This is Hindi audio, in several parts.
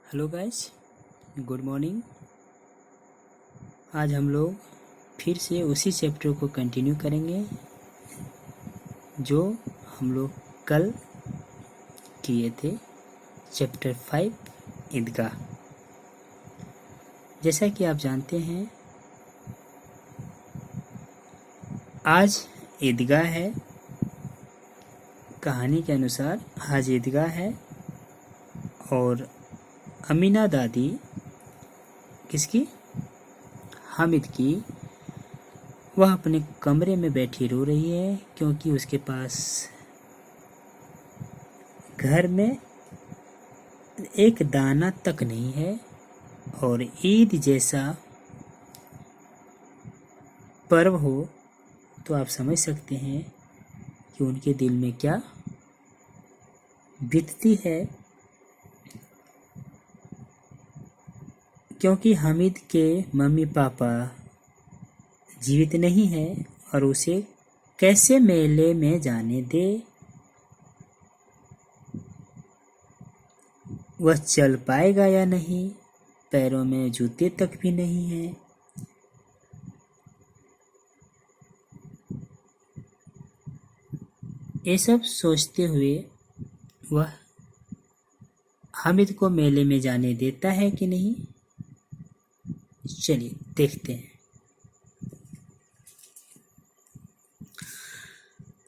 Hello guys, good morning. आज हम लोग फिर से उसी चैप्टर को कंटिन्यू करेंगे जो हम लोग कल किए थे, चैप्टर 5 ईदगाह। जैसा कि आप जानते हैं, आज ईदगाह है। कहानी के अनुसार आज ईदगाह है और अमीना दादी किसकी? हामिद की। वह अपने कमरे में बैठी रो रही है क्योंकि उसके पास घर में एक दाना तक नहीं है और ईद जैसा पर्व हो तो आप समझ सकते हैं कि उनके दिल में क्या बीतती है। क्योंकि हामिद के मम्मी पापा जीवित नहीं है और उसे कैसे मेले में जाने दे। वह चल पाएगा या नहीं, पैरों में जूते तक भी नहीं हैं। ये सब सोचते हुए वह हामिद को मेले में जाने देता है कि नहीं, चलिए देखते हैं।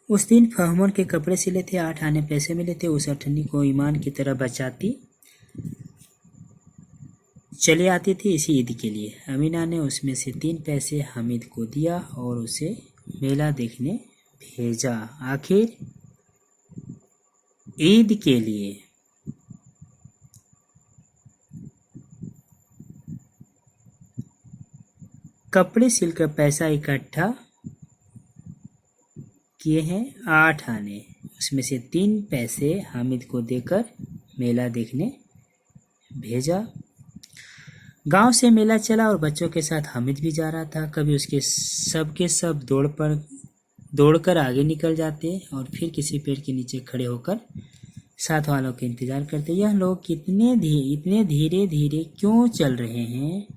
उस दिन फहमोन के कपड़े सिले थे, 8 आने पैसे मिले थे। उस अठन्नी को ईमान की तरह बचाती चली आती थी इसी ईद के लिए। अमीना ने उसमें से 3 पैसे हामिद को दिया और उसे मेला देखने भेजा। आखिर ईद के लिए कपड़े सिलकर पैसा इकट्ठा किए हैं 8 आने, उसमें से 3 पैसे हामिद को देकर मेला देखने भेजा। गांव से मेला चला और बच्चों के साथ हामिद भी जा रहा था। कभी उसके सब दौड़कर आगे निकल जाते और फिर किसी पेड़ के नीचे खड़े होकर साथ वालों का इंतजार करते। यह लोग इतने धीरे धीरे क्यों चल रहे हैं?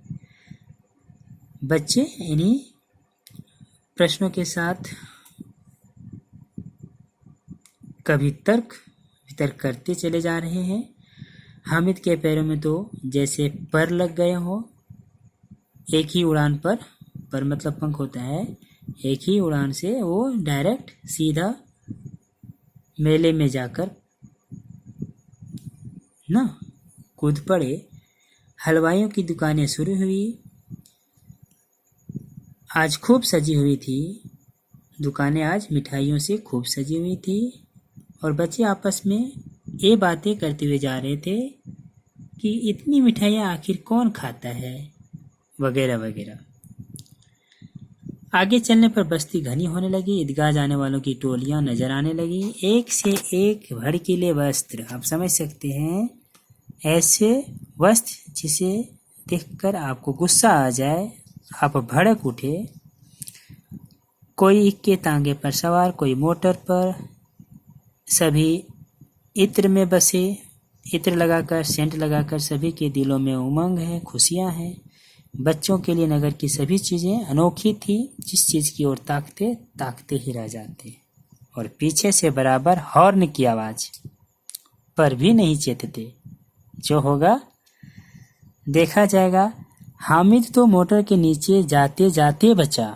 बच्चे इन्हीं प्रश्नों के साथ कभी तर्क वितर्क करते चले जा रहे हैं। हामिद के पैरों में तो जैसे पर लग गए हो। एक ही उड़ान पर मतलब पंख होता है, एक ही उड़ान से वो डायरेक्ट सीधा मेले में जाकर ना कूद पड़े। हलवाइयों की दुकानें शुरू हुई। आज खूब सजी हुई थी दुकानें, आज मिठाइयों से खूब सजी हुई थी और बच्चे आपस में ये बातें करते हुए जा रहे थे कि इतनी मिठाइयाँ आखिर कौन खाता है, वगैरह वगैरह। आगे चलने पर बस्ती घनी होने लगी। ईदगाह जाने वालों की टोलियां नजर आने लगी, एक से एक भड़कीले वस्त्र। आप समझ सकते हैं, ऐसे वस्त्र जिसे देखकर आपको गुस्सा आ जाए, आप भड़क उठे। कोई इक्के तांगे पर सवार, कोई मोटर पर, सभी इत्र में बसे। इत्र लगाकर, सेंट लगाकर सभी के दिलों में उमंग है, खुशियां हैं। बच्चों के लिए नगर की सभी चीज़ें अनोखी थी। जिस चीज़ की ओर ताकते ताकते ही रह जाते और पीछे से बराबर हॉर्न की आवाज़ पर भी नहीं चेतते। जो होगा देखा जाएगा। हामिद तो मोटर के नीचे जाते जाते बचा,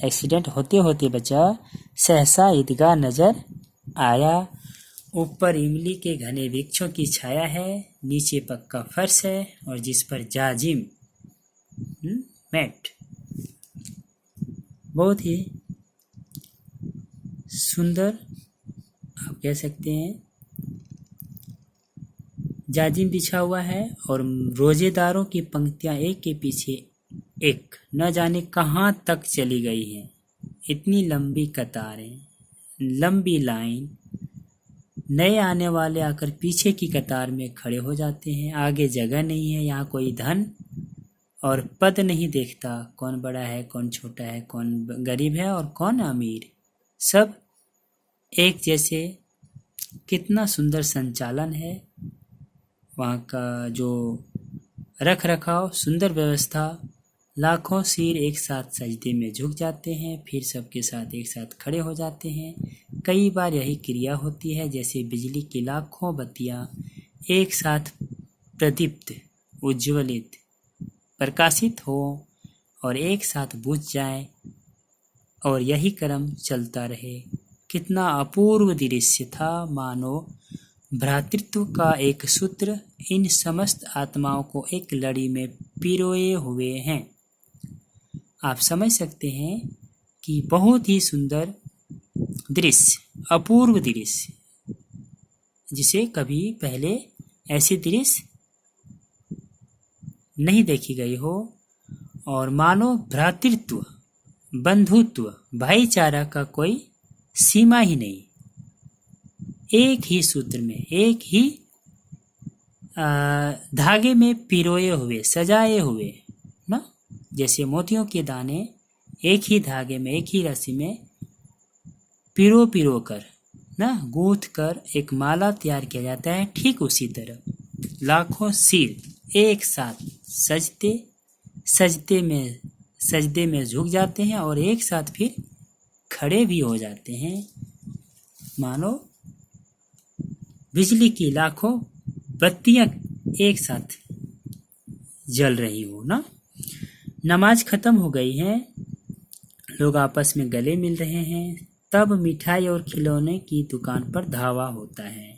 एक्सीडेंट होते होते बचा। सहसा ईदगाह नजर आया। ऊपर इमली के घने वृक्षों की छाया है, नीचे पक्का फर्श है और जिस पर जाजिम मैट, बहुत ही सुंदर आप कह सकते हैं, जाजिम बिछा हुआ है और रोजेदारों की पंक्तियां एक के पीछे एक न जाने कहां तक चली गई हैं। इतनी लंबी कतारें, लंबी लाइन। नए आने वाले आकर पीछे की कतार में खड़े हो जाते हैं। आगे जगह नहीं है। यहाँ कोई धन और पद नहीं देखता, कौन बड़ा है, कौन छोटा है, कौन गरीब है और कौन अमीर। सब एक जैसे। कितना सुंदर संचालन है। वहाँ का जो रख रखाव, सुंदर व्यवस्था। लाखों सिर एक साथ सजदे में झुक जाते हैं, फिर सबके साथ एक साथ खड़े हो जाते हैं। कई बार यही क्रिया होती है, जैसे बिजली की लाखों बत्तियां एक साथ प्रदीप्त, उज्ज्वलित, प्रकाशित हो और एक साथ बुझ जाए, और यही क्रम चलता रहे। कितना अपूर्व दृश्य था, मानो भ्रातृत्व का एक सूत्र इन समस्त आत्माओं को एक लड़ी में पिरोए हुए हैं। आप समझ सकते हैं कि बहुत ही सुंदर दृश्य, अपूर्व दृश्य, जिसे कभी पहले ऐसी दृश्य नहीं देखी गई हो। और मानो भ्रातृत्व, बंधुत्व, भाईचारा का कोई सीमा ही नहीं। एक ही सूत्र में, एक ही धागे में पिरोए हुए, सजाए हुए ना, जैसे मोतियों के दाने एक ही धागे में, एक ही रस्सी में पिरो कर ना, गूंथ कर एक माला तैयार किया जाता है। ठीक उसी तरह लाखों सिर एक साथ सजदे में झुक जाते हैं और एक साथ फिर खड़े भी हो जाते हैं, मानो बिजली की लाखों बत्तियां एक साथ जल रही हो ना। नमाज खत्म हो गई है, लोग आपस में गले मिल रहे हैं, तब मिठाई और खिलौने की दुकान पर धावा होता है।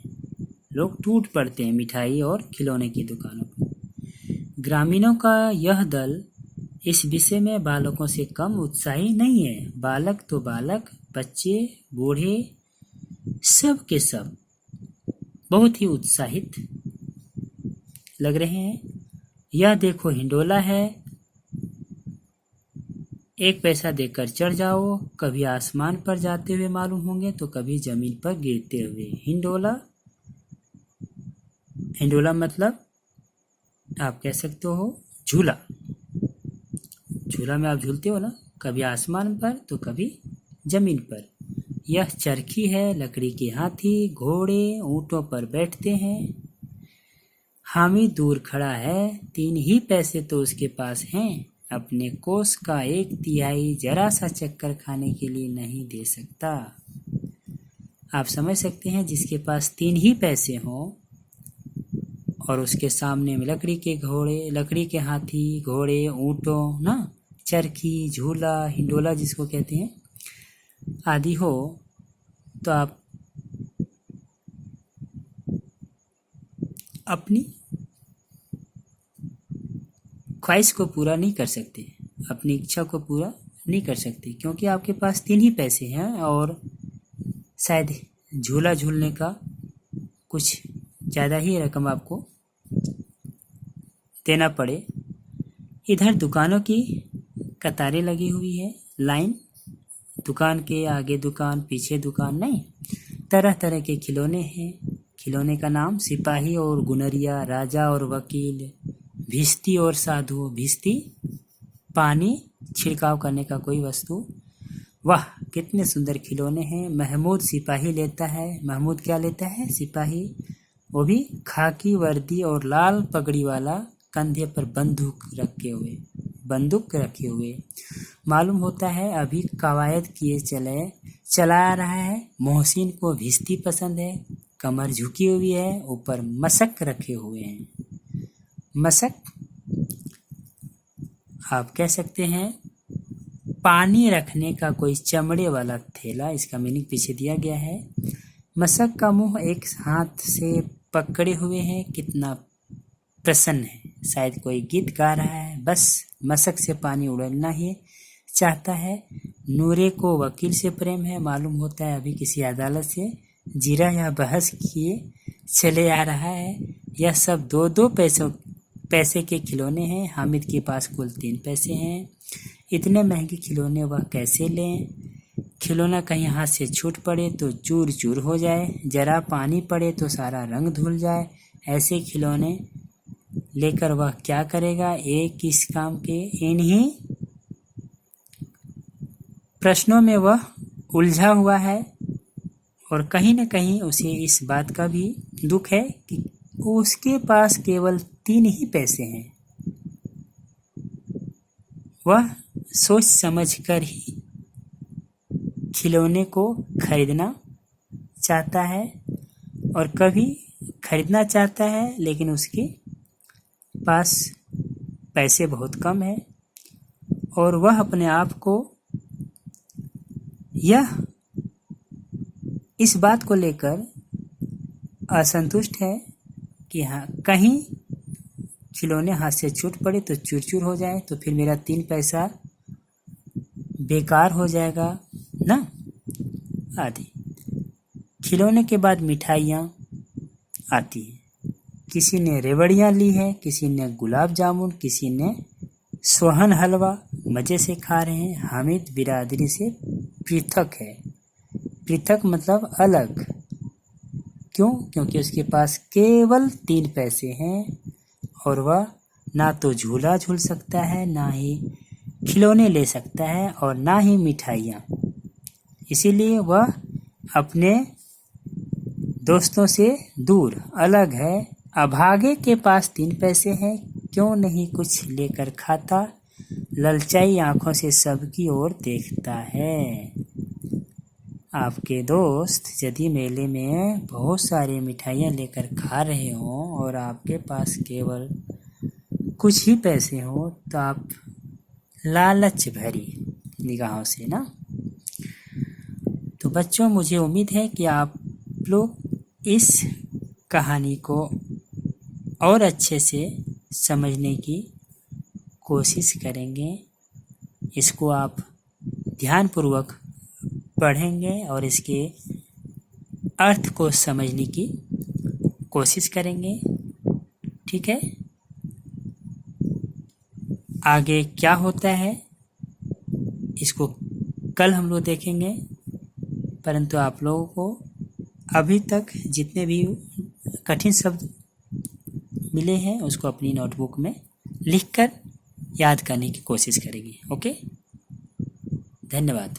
लोग टूट पड़ते हैं मिठाई और खिलौने की दुकानों पर। ग्रामीणों का यह दल इस विषय में बालकों से कम उत्साही नहीं है। बालक तो बालक, बच्चे, बूढ़े, सब के सब बहुत ही उत्साहित लग रहे हैं। यह देखो हिंडोला है, 1 पैसा देकर चढ़ जाओ। कभी आसमान पर जाते हुए मालूम होंगे तो कभी जमीन पर गिरते हुए। हिंडोला मतलब आप कह सकते हो झूला। झूला में आप झूलते हो ना, कभी आसमान पर तो कभी जमीन पर। यह चरखी है, लकड़ी के हाथी, घोड़े ऊंटों पर बैठते हैं। हामिद दूर खड़ा है, 3 ही पैसे तो उसके पास हैं। अपने कोष का 1/3 जरा सा चक्कर खाने के लिए नहीं दे सकता। आप समझ सकते हैं, जिसके पास 3 ही पैसे हों और उसके सामने में लकड़ी के हाथी, घोड़े, ऊंटों ना, चरखी, झूला, हिंडोला जिसको कहते हैं आदि हो, तो आप अपनी ख्वाहिश को पूरा नहीं कर सकते, अपनी इच्छा को पूरा नहीं कर सकते, क्योंकि आपके पास 3 ही पैसे हैं और शायद झूला झूलने का कुछ ज़्यादा ही रकम आपको देना पड़े। इधर दुकानों की कतारें लगी हुई है, लाइन, दुकान के आगे दुकान, पीछे दुकान नहीं, तरह तरह के खिलौने हैं। खिलौने का नाम सिपाही और गुनरिया, राजा और वकील, भिश्ती और साधु। भिश्ती पानी छिड़काव करने का कोई वस्तु। वाह कितने सुंदर खिलौने हैं। महमूद सिपाही लेता है। महमूद क्या लेता है? सिपाही, वो भी खाकी वर्दी और लाल पगड़ी वाला, कंधे पर बंदूक रखे हुए। मालूम होता है अभी कवायद किए चला रहा है। मोहसिन को भिश्ती पसंद है, कमर झुकी हुई है, ऊपर मशक रखे हुए हैं। मशक आप कह सकते हैं पानी रखने का कोई चमड़े वाला थैला, इसका मीनिंग पीछे दिया गया है। मशक का मुंह एक हाथ से पकड़े हुए है, कितना प्रसन्न है, शायद कोई गीत गा रहा है, बस मशक से पानी उड़ना ही चाहता है। नूरे को वकील से प्रेम है, मालूम होता है अभी किसी अदालत से जीरा या बहस किए चले आ रहा है। यह सब 2-2 पैसे के खिलौने हैं। हामिद के पास कुल 3 पैसे हैं। इतने महंगे खिलौने वह कैसे लें? खिलौना कहीं हाथ से छूट पड़े तो चूर चूर हो जाए, जरा पानी पड़े तो सारा रंग धुल जाए। ऐसे खिलौने लेकर वह क्या करेगा? एक किस काम के? इन्हीं प्रश्नों में वह उलझा हुआ है और कहीं न कहीं उसे इस बात का भी दुख है कि उसके पास केवल 3 ही पैसे हैं। वह सोच समझकर ही खिलौने को खरीदना चाहता है और कभी खरीदना चाहता है लेकिन उसके पास पैसे बहुत कम है और वह अपने आप को इस बात को लेकर असंतुष्ट है कि हाँ, कहीं खिलौने हाथ से छूट पड़े तो चूर-चूर हो जाए तो फिर मेरा 3 पैसा बेकार हो जाएगा ना, आदि। खिलौने के बाद मिठाइयाँ आती हैं। किसी ने रेवड़ियाँ ली है, किसी ने गुलाब जामुन, किसी ने सोहन हलवा मज़े से खा रहे हैं। हामिद बिरादरी से पृथक है। पृथक मतलब अलग। क्यों? क्योंकि उसके पास केवल 3 पैसे हैं और वह ना तो झूला झूल सकता है, ना ही खिलौने ले सकता है और ना ही मिठाइयाँ। इसीलिए वह अपने दोस्तों से दूर अलग है। अभागे के पास 3 पैसे हैं, क्यों नहीं कुछ लेकर खाता, ललचाई आंखों से सबकी ओर देखता है। आपके दोस्त यदि मेले में बहुत सारी मिठाइयाँ लेकर खा रहे हों और आपके पास केवल कुछ ही पैसे हों तो आप लालच भरी निगाहों से ना। तो बच्चों, मुझे उम्मीद है कि आप लोग इस कहानी को और अच्छे से समझने की कोशिश करेंगे। इसको आप ध्यानपूर्वक पढ़ेंगे और इसके अर्थ को समझने की कोशिश करेंगे। ठीक है? आगे क्या होता है इसको कल हम लोग देखेंगे, परंतु आप लोगों को अभी तक जितने भी कठिन शब्द मिले हैं उसको अपनी नोटबुक में लिखकर याद करने की कोशिश करेंगे। ओके? धन्यवाद।